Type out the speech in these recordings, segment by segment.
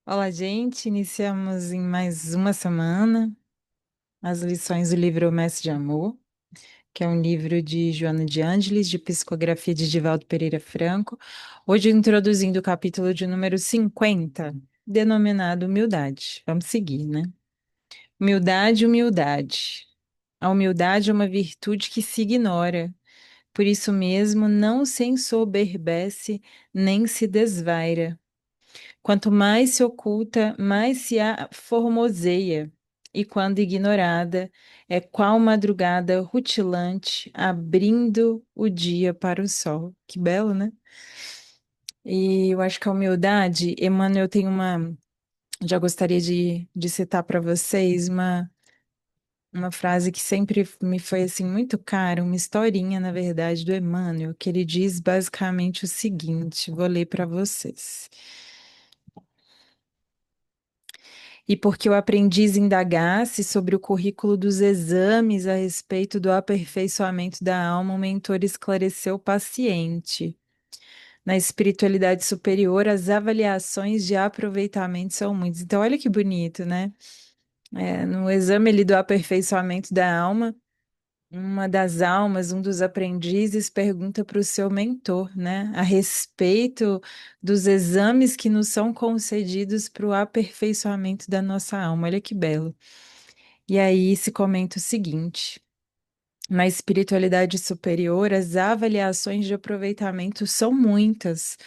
Olá, gente. Iniciamos em mais uma semana as lições do livro O Mestre de Amor, que é um livro de Joana de Ângeles, de psicografia de Divaldo Pereira Franco. Hoje introduzindo o capítulo de número 50, denominado Humildade. Vamos seguir, né? Humildade, humildade. A humildade é uma virtude que se ignora. Por isso mesmo, não se ensoberbece nem se desvaira. Quanto mais se oculta, mais se a formoseia, e quando ignorada, é qual madrugada rutilante, abrindo o dia para o sol. Que belo, né? E eu acho que a humildade, Emmanuel tem uma. Já gostaria de citar para vocês uma frase que sempre me foi assim muito cara, uma historinha, na verdade, do Emmanuel, que ele diz basicamente o seguinte: vou ler para vocês. E porque o aprendiz indagasse sobre o currículo dos exames a respeito do aperfeiçoamento da alma, o mentor esclareceu o paciente. Na espiritualidade superior, as avaliações de aproveitamento são muitas. Então, olha que bonito, né? No exame ali do aperfeiçoamento da alma, uma das almas, um dos aprendizes, pergunta para o seu mentor, né, a respeito dos exames que nos são concedidos para o aperfeiçoamento da nossa alma. Olha que belo. E aí se comenta o seguinte: na espiritualidade superior, as avaliações de aproveitamento são muitas.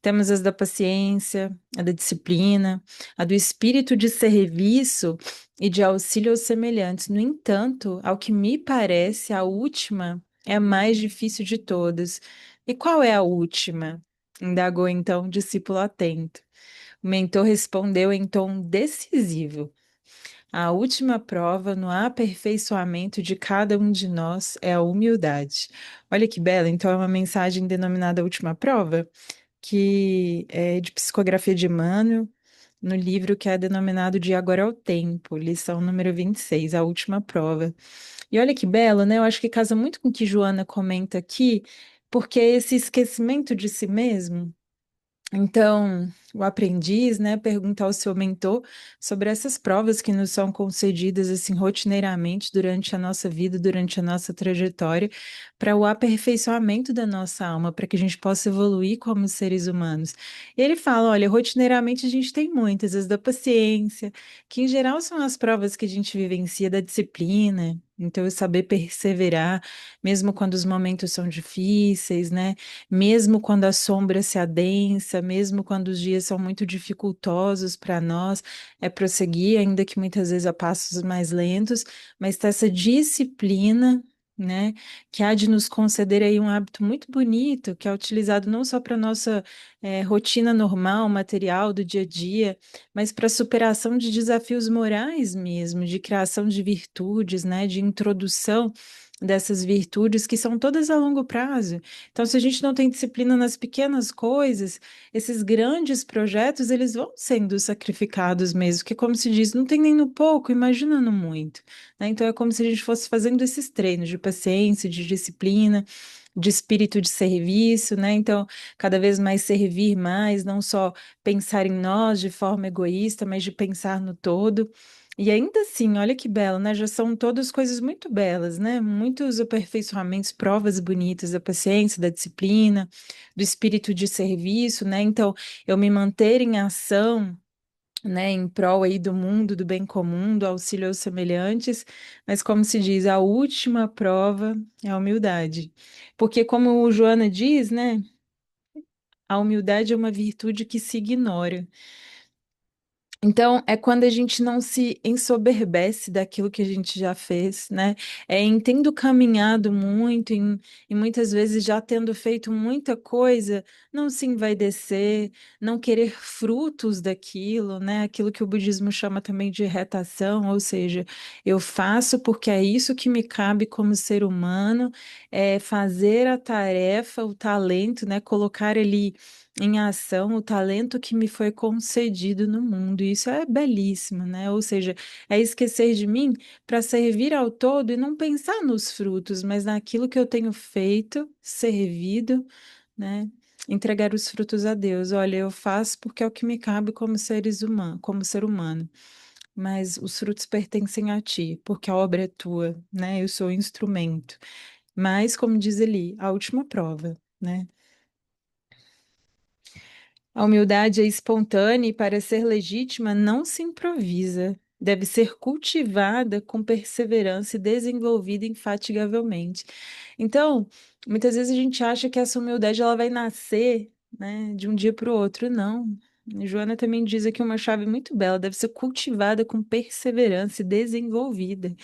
Temos as da paciência, a da disciplina, a do espírito de serviço e de auxílio aos semelhantes. No entanto, ao que me parece, a última é a mais difícil de todas. E qual é a última? Indagou então o discípulo atento. O mentor respondeu em tom decisivo. A última prova no aperfeiçoamento de cada um de nós é a humildade. Olha que bela, então é uma mensagem denominada Última Prova, que é de psicografia de Emmanuel, no livro que é denominado de Agora é o Tempo, lição número 26, a última prova. E olha que belo, né? Eu acho que casa muito com o que Joana comenta aqui, porque esse esquecimento de si mesmo. Então, o aprendiz, né, pergunta ao seu mentor sobre essas provas que nos são concedidas assim rotineiramente durante a nossa vida, durante a nossa trajetória, para o aperfeiçoamento da nossa alma, para que a gente possa evoluir como seres humanos. E ele fala, olha, rotineiramente a gente tem muitas, as da paciência, que em geral são as provas que a gente vivencia da disciplina. Então, é saber perseverar, mesmo quando os momentos são difíceis, né? Mesmo quando a sombra se adensa, mesmo quando os dias são muito dificultosos para nós, é prosseguir, ainda que muitas vezes a passos mais lentos, mas ter essa disciplina, né, que há de nos conceder aí um hábito muito bonito, que é utilizado não só para nossa rotina normal, material do dia a dia, mas para superação de desafios morais mesmo, de criação de virtudes, né, de introdução dessas virtudes que são todas a longo prazo. Então, se a gente não tem disciplina nas pequenas coisas, esses grandes projetos, eles vão sendo sacrificados mesmo, que como se diz, não tem nem no pouco, imagina no muito, né? Então, é como se a gente fosse fazendo esses treinos de paciência, de disciplina, de espírito de serviço, né? Então, cada vez mais servir mais, não só pensar em nós de forma egoísta, mas de pensar no todo. E ainda assim, olha que belo, né? Já são todas coisas muito belas, né? Muitos aperfeiçoamentos, provas bonitas da paciência, da disciplina, do espírito de serviço, né? Então, eu me manter em ação, né, em prol aí do mundo, do bem comum, do auxílio aos semelhantes, mas como se diz, a última prova é a humildade. Porque como o Joana diz, né, a humildade é uma virtude que se ignora. Então, é quando a gente não se ensoberbece daquilo que a gente já fez, né? É em tendo caminhado muito, e muitas vezes já tendo feito muita coisa, não se envaidecer, não querer frutos daquilo, né? Aquilo que o budismo chama também de retação, ou seja, eu faço porque é isso que me cabe como ser humano, é fazer a tarefa, o talento, né? Colocar ali em ação o talento que me foi concedido no mundo. E isso é belíssimo, né? Ou seja, é esquecer de mim para servir ao todo e não pensar nos frutos, mas naquilo que eu tenho feito, servido, né? entregar os frutos a Deus. Olha, eu faço porque é o que me cabe como seres humanos, como ser humano. Mas os frutos pertencem a ti, porque a obra é tua, né? Eu sou o instrumento. Mas, como diz ali, a última prova, né? A humildade é espontânea e, para ser legítima, não se improvisa. Deve ser cultivada com perseverança e desenvolvida infatigavelmente. Então, muitas vezes a gente acha que essa humildade ela vai nascer, né, de um dia para o outro. Não. Joana também diz aqui uma chave muito bela: deve ser cultivada com perseverança e desenvolvida.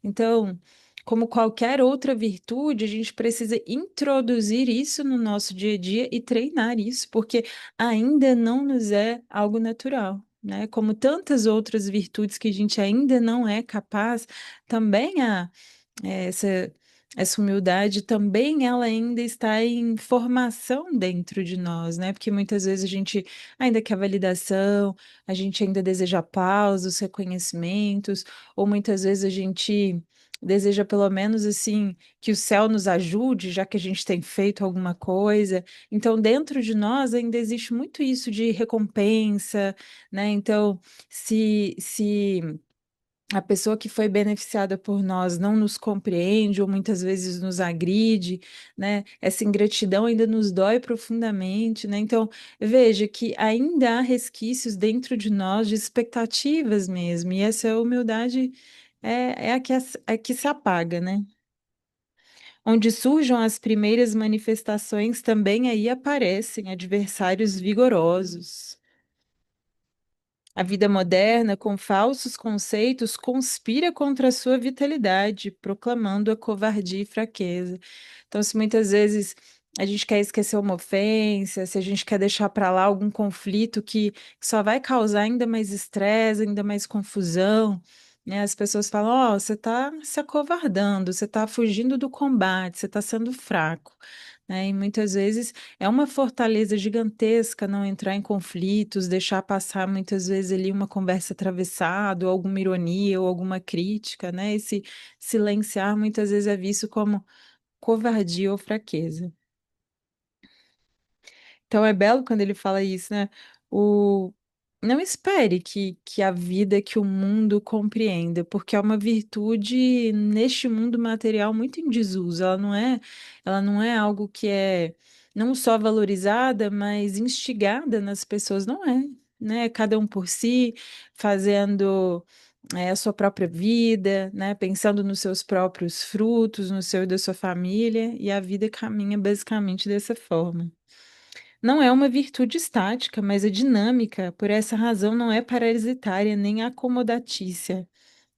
Então, como qualquer outra virtude, a gente precisa introduzir isso no nosso dia a dia e treinar isso, porque ainda não nos é algo natural, né? Como tantas outras virtudes que a gente ainda não é capaz, também há essa, essa humildade também ela ainda está em formação dentro de nós, né? Porque muitas vezes a gente ainda quer validação, a gente ainda deseja aplausos, reconhecimentos, ou muitas vezes a gente deseja pelo menos assim que o céu nos ajude, já que a gente tem feito alguma coisa. Então, dentro de nós ainda existe muito isso de recompensa, né? Então, se a pessoa que foi beneficiada por nós não nos compreende ou muitas vezes nos agride, né? Essa ingratidão ainda nos dói profundamente, né? Então, veja que ainda há resquícios dentro de nós de expectativas mesmo, e essa humildade é a que se apaga, né? Onde surjam as primeiras manifestações, também aí aparecem adversários vigorosos. A vida moderna, com falsos conceitos, conspira contra a sua vitalidade, proclamando a covardia e fraqueza. Então, se muitas vezes a gente quer esquecer uma ofensa, se a gente quer deixar para lá algum conflito que só vai causar ainda mais estresse, ainda mais confusão, né? As pessoas falam: Ó, você está se acovardando, você está fugindo do combate, você está sendo fraco. Né? E muitas vezes é uma fortaleza gigantesca não entrar em conflitos, deixar passar muitas vezes ali uma conversa atravessada, ou alguma ironia, ou alguma crítica, né? Esse silenciar muitas vezes é visto como covardia ou fraqueza. Então é belo quando ele fala isso, né? O... Não espere que a vida, que o mundo compreenda, porque é uma virtude neste mundo material muito em desuso. Ela não é algo que é não só valorizada, mas instigada nas pessoas. Não é, né? Cada um por si, fazendo a sua própria vida, né? Pensando nos seus próprios frutos, no seu e da sua família, e a vida caminha basicamente dessa forma. Não é uma virtude estática, mas é dinâmica. Por essa razão, não é parasitária nem acomodatícia.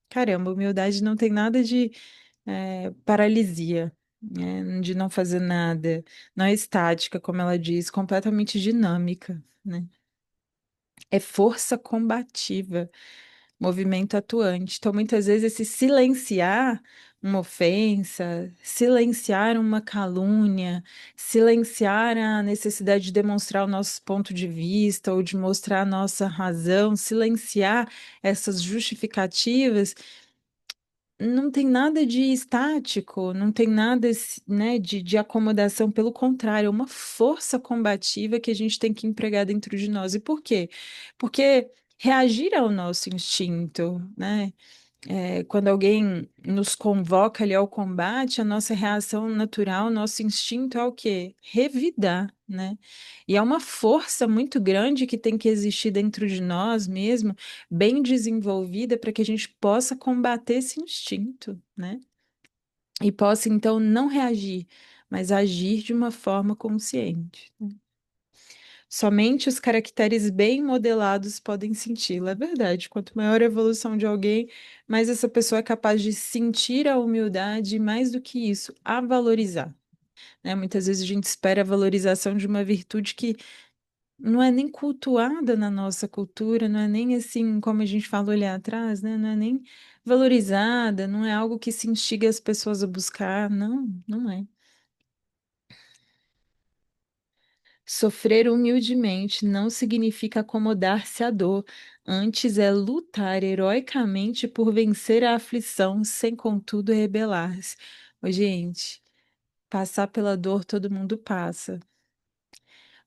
Caramba, humildade não tem nada de paralisia, né? De não fazer nada. Não é estática, como ela diz, completamente dinâmica, né? É força combativa, movimento atuante. Então, muitas vezes, esse silenciar uma ofensa, silenciar uma calúnia, silenciar a necessidade de demonstrar o nosso ponto de vista ou de mostrar a nossa razão, silenciar essas justificativas não tem nada de estático, não tem nada, né, de acomodação, pelo contrário, é uma força combativa que a gente tem que empregar dentro de nós. E por quê? Porque reagir ao nosso instinto, né? Quando alguém nos convoca ali ao combate, a nossa reação natural, nosso instinto é o quê? Revidar, né? E é uma força muito grande que tem que existir dentro de nós mesmo, bem desenvolvida, para que a gente possa combater esse instinto, né? E possa, então, não reagir, mas agir de uma forma consciente. Somente os caracteres bem modelados podem senti-la. É verdade. Quanto maior a evolução de alguém, mais essa pessoa é capaz de sentir a humildade e, mais do que isso, a valorizar. Né? Muitas vezes a gente espera a valorização de uma virtude que não é nem cultuada na nossa cultura, não é nem assim, como a gente falou ali atrás, né? Não é nem valorizada, não é algo que se instiga as pessoas a buscar. Não, não é. Sofrer humildemente não significa acomodar-se à dor, antes é lutar heroicamente por vencer a aflição, sem contudo rebelar-se. Ô, gente, passar pela dor todo mundo passa,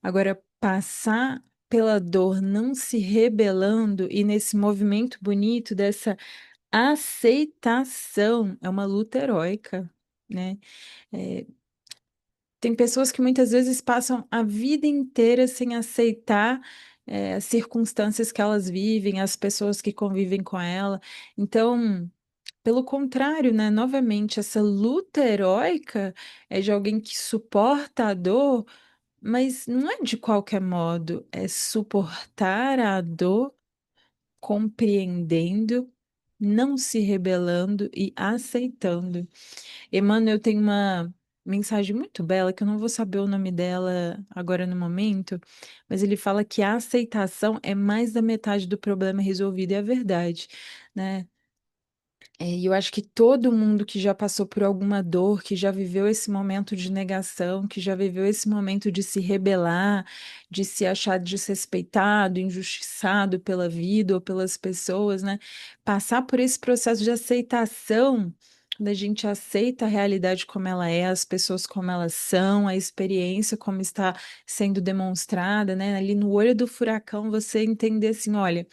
Agora, passar pela dor não se rebelando e nesse movimento bonito dessa aceitação é uma luta heróica, né? É, tem pessoas que muitas vezes passam a vida inteira sem aceitar, as circunstâncias que elas vivem, as pessoas que convivem com ela. Então, pelo contrário, né? Novamente, essa luta heróica é de alguém que suporta a dor, mas não é de qualquer modo, é suportar a dor compreendendo, não se rebelando e aceitando. Emmanuel tem uma mensagem muito bela, que eu não vou saber o nome dela agora no momento, mas ele fala que a aceitação é mais da metade do problema resolvido, e é verdade, né? E eu acho que todo mundo que já passou por alguma dor, que já viveu esse momento de negação, que já viveu esse momento de se rebelar, de se achar desrespeitado, injustiçado pela vida ou pelas pessoas, né? Passar por esse processo de aceitação, quando a gente aceita a realidade como ela é, as pessoas como elas são, a experiência como está sendo demonstrada, né? Ali no olho do furacão, você entender assim, olha.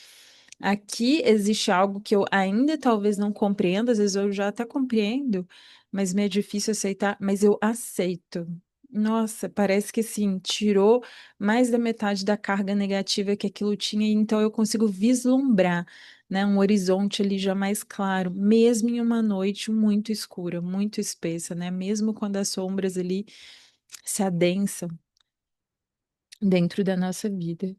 Aqui existe algo que eu ainda talvez não compreenda, às vezes eu já até compreendo, mas me é difícil aceitar, mas eu aceito. Nossa, parece que assim, tirou mais da metade da carga negativa que aquilo tinha, e então eu consigo vislumbrar, né, um horizonte ali já mais claro, mesmo em uma noite muito escura, muito espessa, né? Mesmo quando as sombras ali se adensam dentro da nossa vida.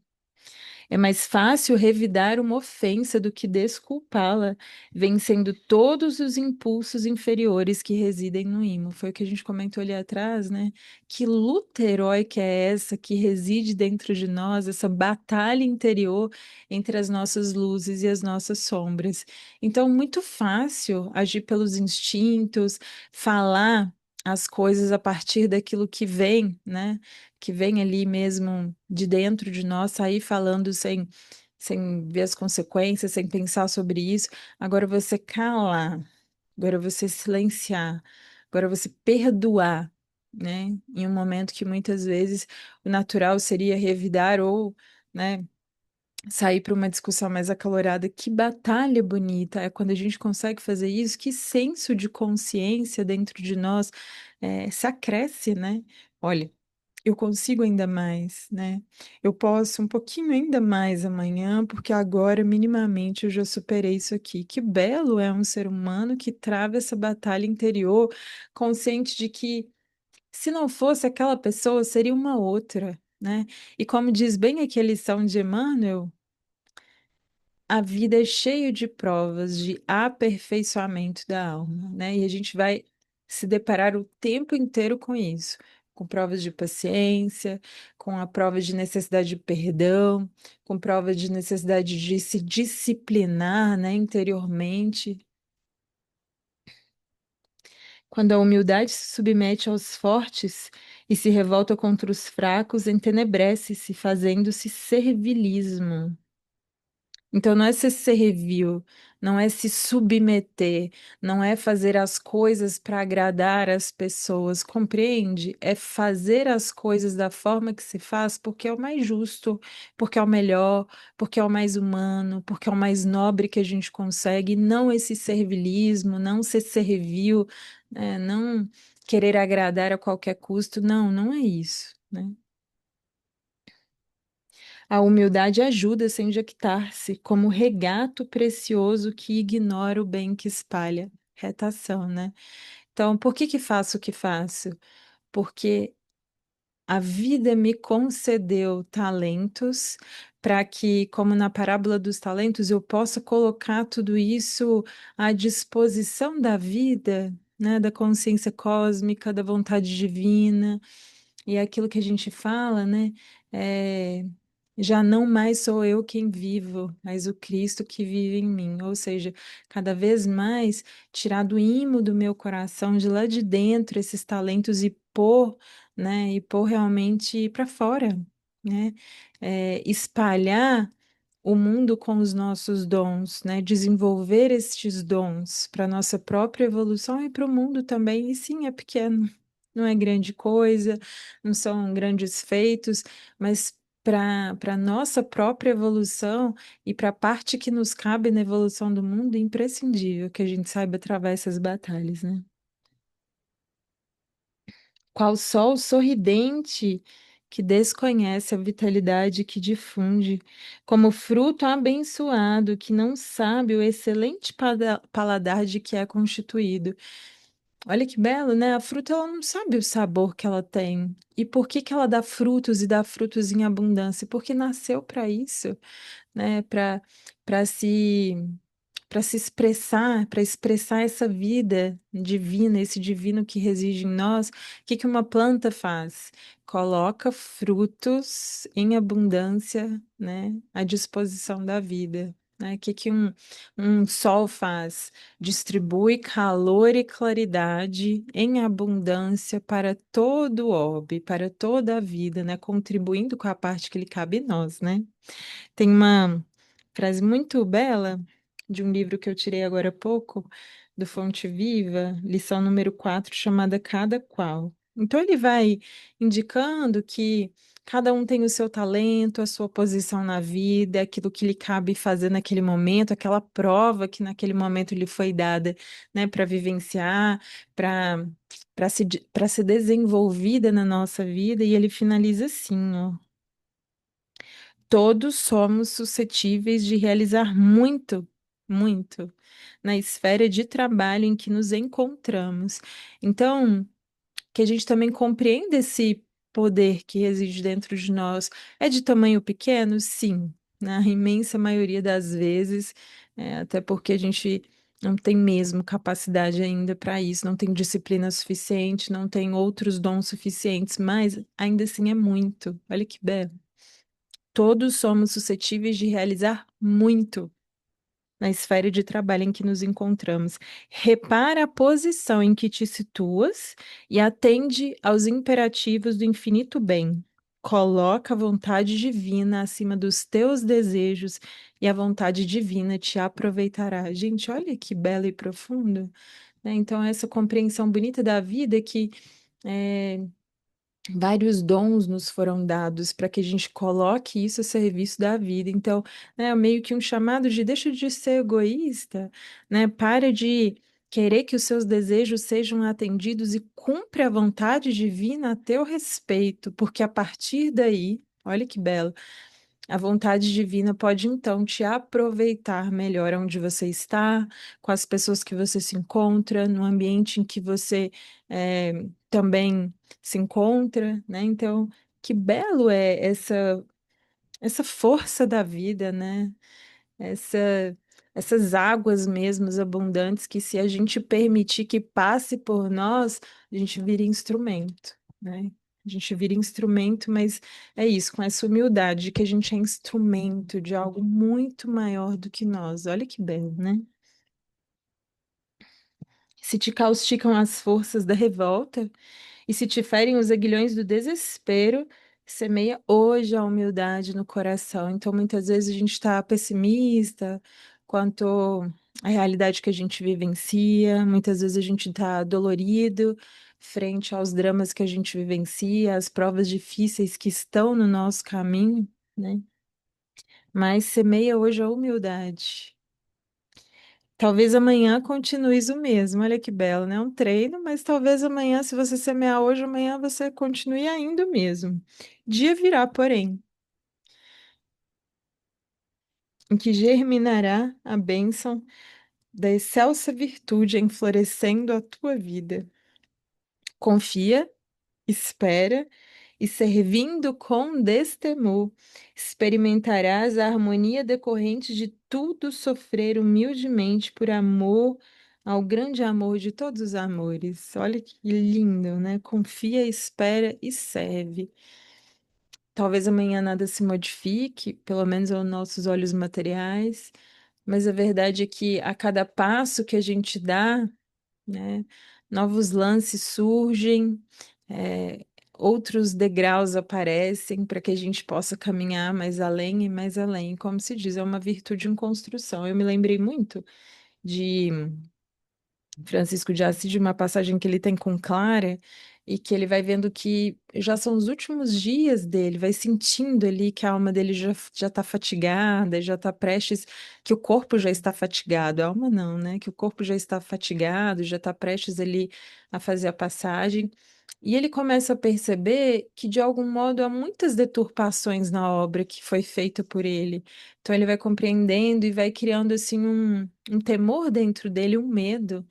É mais fácil revidar uma ofensa do que desculpá-la, vencendo todos os impulsos inferiores que residem no imo. Foi o que a gente comentou ali atrás, né? Que luta heróica é essa que reside dentro de nós, essa batalha interior entre as nossas luzes e as nossas sombras. Então, muito fácil agir pelos instintos, falar as coisas a partir daquilo que vem, né? Que vem ali mesmo de dentro de nós, sair falando sem ver as consequências, sem pensar sobre isso. Agora você calar, agora você silenciar, agora você perdoar, né? Em um momento que muitas vezes o natural seria revidar ou, né? Sair para uma discussão mais acalorada. Que batalha bonita é quando a gente consegue fazer isso, que senso de consciência dentro de nós se acresce, né? Olha, eu consigo ainda mais, né? Eu posso um pouquinho ainda mais amanhã, porque agora, minimamente, eu já superei isso aqui. Que belo é um ser humano que trava essa batalha interior, consciente de que, se não fosse aquela pessoa, seria uma outra, né? E como diz bem aqui a lição de Emmanuel, a vida é cheia de provas de aperfeiçoamento da alma, né? E a gente vai se deparar o tempo inteiro com isso, com provas de paciência, com a prova de necessidade de perdão, com prova de necessidade de se disciplinar, né, interiormente. Quando a humildade se submete aos fortes e se revolta contra os fracos, entenebrece-se, fazendo-se servilismo. Então, não é ser servil, não é se submeter, não é fazer as coisas para agradar as pessoas, compreende? É fazer as coisas da forma que se faz porque é o mais justo, porque é o melhor, porque é o mais humano, porque é o mais nobre que a gente consegue, não esse servilismo, não ser servil, não querer agradar a qualquer custo, não, não é isso, né? A humildade ajuda sem jactar-se, como regato precioso que ignora o bem que espalha. Retação, né? Então, por que que faço o que faço? Porque a vida me concedeu talentos para que, como na parábola dos talentos, eu possa colocar tudo isso à disposição da vida, né? Da consciência cósmica, da vontade divina. E é aquilo que a gente fala, né? É, já não mais sou eu quem vivo, mas o Cristo que vive em mim. Ou seja, cada vez mais tirar do imo do meu coração, de lá de dentro, esses talentos e pôr, né? E pôr realmente para fora, né? Espalhar o mundo com os nossos dons, né? Desenvolver estes dons para nossa própria evolução e para o mundo também. E sim, é pequeno. não é grande coisa, não são grandes feitos, mas para nossa própria evolução e para a parte que nos cabe na evolução do mundo, é imprescindível que a gente saiba travar essas batalhas, né? Qual sol sorridente que desconhece a vitalidade que difunde, como fruto abençoado que não sabe o excelente paladar de que é constituído. Olha que belo, né? A fruta ela não sabe o sabor que ela tem. E por que que ela dá frutos e dá frutos em abundância? Porque nasceu para isso, né? Para se expressar, para expressar essa vida divina, esse divino que reside em nós, o que que uma planta faz? Coloca frutos em abundância, né, à disposição da vida. Né? O que que um sol faz? Distribui calor e claridade em abundância para todo o orbe, para toda a vida, né? Contribuindo com a parte que lhe cabe a nós, né? Tem uma frase muito bela de um livro que eu tirei agora há pouco, do Fonte Viva, lição número 4 chamada Cada Qual. Então, ele vai indicando que cada um tem o seu talento, a sua posição na vida, aquilo que lhe cabe fazer naquele momento, aquela prova que naquele momento lhe foi dada, né, para vivenciar, para para ser desenvolvida na nossa vida. E ele finaliza assim, ó. Todos somos suscetíveis de realizar muito, muito na esfera de trabalho em que nos encontramos. Então, que a gente também compreenda esse poder que reside dentro de nós. É de tamanho pequeno? Sim, na imensa maioria das vezes, até porque a gente não tem mesmo capacidade ainda para isso, não tem disciplina suficiente, não tem outros dons suficientes, mas ainda assim é muito. Olha que belo. Todos somos suscetíveis de realizar muito na esfera de trabalho em que nos encontramos. Repara a posição em que te situas e atende aos imperativos do infinito bem. Coloca a vontade divina acima dos teus desejos e a vontade divina te aproveitará. Gente, olha que belo e profundo, né? Então, essa compreensão bonita da vida que é, vários dons nos foram dados para que a gente coloque isso a serviço da vida. Então, né, meio que um chamado de deixa de ser egoísta, né? Para de querer que os seus desejos sejam atendidos e cumpre a vontade divina a teu respeito, porque a partir daí, olha que belo, a vontade divina pode então te aproveitar melhor onde você está, com as pessoas que você se encontra, no ambiente em que você também se encontra, né? Então, que belo é essa força da vida, né? Essa, essas águas mesmas abundantes que se a gente permitir que passe por nós, a gente vira instrumento, né? A gente vira instrumento, mas é isso, com essa humildade que a gente é instrumento de algo muito maior do que nós. Olha que belo, né? Se te causticam as forças da revolta, e se te ferem os aguilhões do desespero, semeia hoje a humildade no coração. Então, muitas vezes a gente está pessimista quanto à realidade que a gente vivencia, muitas vezes a gente está dolorido frente aos dramas que a gente vivencia, às provas difíceis que estão no nosso caminho, né? Mas semeia hoje a humildade. Talvez amanhã continues o mesmo. Olha que belo, né? Um treino, mas talvez amanhã, se você semear hoje, amanhã você continue ainda o mesmo. Dia virá, porém, em que germinará a bênção da excelsa virtude enflorescendo a tua vida. Confia, espera e servindo com destemor, experimentarás a harmonia decorrente de tudo sofrer humildemente por amor ao grande amor de todos os amores. Olha que lindo, né? Confia, espera e serve. Talvez amanhã nada se modifique, pelo menos aos nossos olhos materiais, mas a verdade é que a cada passo que a gente dá, né? Novos lances surgem, outros degraus aparecem para que a gente possa caminhar mais além e mais além. Como se diz, é uma virtude em construção. Eu me lembrei muito de Francisco de Assis, de uma passagem que ele tem com Clara, e que ele vai vendo que já são os últimos dias dele, vai sentindo ali que a alma dele já está fatigada, já está prestes, que o corpo já está fatigado, a alma não, né? Que o corpo já está fatigado, já está prestes ali a fazer a passagem. E ele começa a perceber que, de algum modo, há muitas deturpações na obra que foi feita por ele. Então, ele vai compreendendo e vai criando, assim, um temor dentro dele, um medo,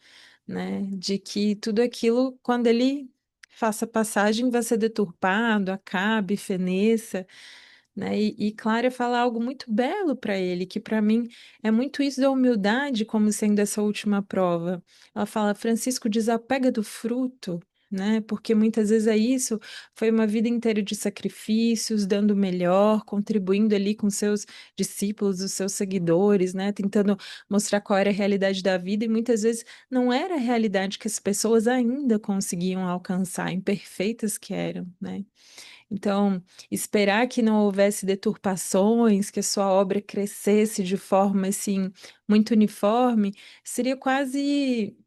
né, de que tudo aquilo, quando ele faça passagem, vai ser deturpado, acabe, feneça, né? E Clara fala algo muito belo para ele, que para mim é muito isso da humildade como sendo essa última prova. Ela fala, Francisco, desapega do fruto. Né? Porque muitas vezes é isso, foi uma vida inteira de sacrifícios, dando o melhor, contribuindo ali com seus discípulos, os seus seguidores, né? Tentando mostrar qual era a realidade da vida, e muitas vezes não era a realidade que as pessoas ainda conseguiam alcançar, imperfeitas que eram, né? Então, esperar que não houvesse deturpações, que a sua obra crescesse de forma assim muito uniforme, seria quase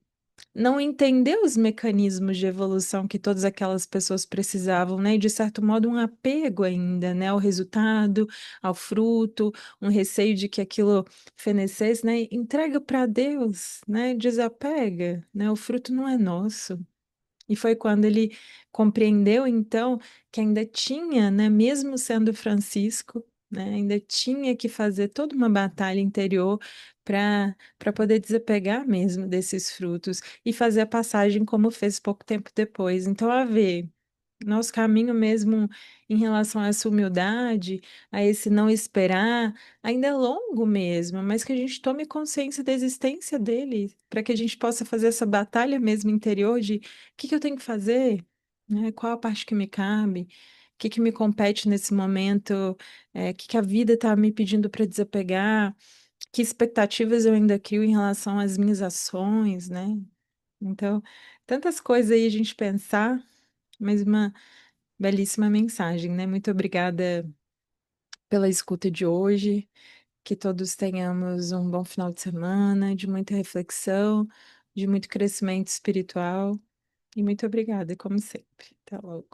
não entender os mecanismos de evolução que todas aquelas pessoas precisavam, né? E de certo modo um apego ainda, né, ao resultado, ao fruto, um receio de que aquilo fenecesse, né? Entrega para Deus, né? Desapega, né? O fruto não é nosso. E foi quando ele compreendeu, então, que ainda tinha, né, mesmo sendo Francisco, né, ainda tinha que fazer toda uma batalha interior para poder desapegar mesmo desses frutos e fazer a passagem como fez pouco tempo depois. Então, a ver. Nosso caminho mesmo em relação a essa humildade, a esse não esperar, ainda é longo mesmo, mas que a gente tome consciência da existência dele, para que a gente possa fazer essa batalha mesmo interior de o que que eu tenho que fazer, né? Qual a parte que me cabe, o que que me compete nesse momento, o que que a vida está me pedindo para desapegar, que expectativas eu ainda crio em relação às minhas ações, né? Então, tantas coisas aí a gente pensar, mas uma belíssima mensagem, né? Muito obrigada pela escuta de hoje. Que todos tenhamos um bom final de semana, de muita reflexão, de muito crescimento espiritual. E muito obrigada, como sempre. Até logo.